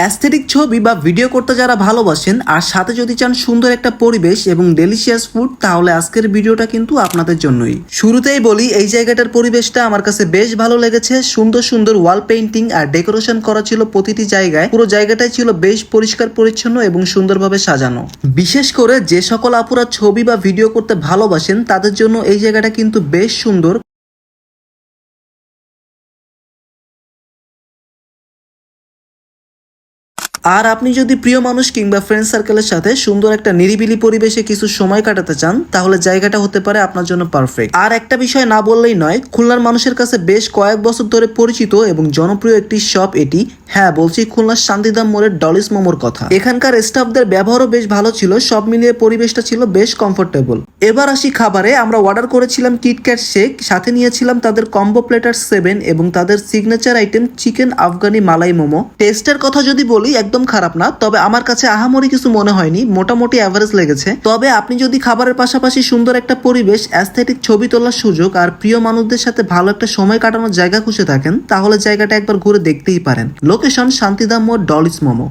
Aesthetic ছবি বা video করতে যারা ভালোবাসেন আর সাথে যদি চান সুন্দর একটা পরিবেশ এবং ডেলিশিয়াস ফুড, তাহলে আজকের ভিডিওটা কিন্তু আপনাদের জন্যই। শুরুতেই বলি, এই জায়গাটার পরিবেশটা আমার কাছে বেশ ভালো লেগেছে। সুন্দর সুন্দর ওয়াল পেইন্টিং আর ডেকোরেশন করা ছিল প্রতিটি জায়গায়। পুরো জায়গাটাই ছিল বেশ পরিষ্কার পরিচ্ছন্ন এবং সুন্দরভাবে সাজানো। বিশেষ করে যে সকল আপুরা ছবি বা ভিডিও করতে ভালোবাসেন তাদের জন্য এই জায়গাটা কিন্তু বেশ সুন্দর। আর আপনি যদি প্রিয় মানুষ কিংবা ফ্রেন্ড সার্কেলের সাথে সুন্দর একটা নিরিবিলি পরিবেশে কিছু সময় কাটাতে চান, তাহলে জায়গাটা হতে পারে আপনার জন্য পারফেক্ট। আর একটা বিষয় না বললেই নয়, খুলনার মানুষের কাছে বেশ কয়েক বছর ধরে পরিচিত এবং জনপ্রিয় একটি শপ এটি। হ্যাঁ, বলছি খুলনার শান্তিধাম মোড়ের ডলিস মোমোর কথা। এখানকার স্টাফদের ব্যবহারও বেশ ভালো ছিল, সব মিলিয়ে পরিবেশটা ছিল বেশ কমফোর্টেবল। এবার আসি খাবারে। আমরা অর্ডার করেছিলাম কিটক্যাট শেক, সাথে নিয়েছিলাম তাদের কম্বো প্লেটার 7 এবং তাদের সিগনেচার আইটেম চিকেন আফগানি মালাই মোমো। টেস্টের কথা যদি বলি, একদম খারাপ না, তবে আমার কাছে আহামরি কিছু মনে হয়নি, মোটামুটি অ্যাভারেজ লেগেছে। তবে আপনি যদি খাবারের পাশাপাশি সুন্দর একটা পরিবেশ, অ্যাস্থেটিক ছবি তোলার সুযোগ আর প্রিয় মানুষদের সাথে ভালো একটা সময় কাটানোর জায়গা খুঁজে থাকেন, তাহলে জায়গাটা একবার ঘুরে দেখতেই পারেন। লোকেশন শান্তিধাম মোড়, ডলিস মোমো।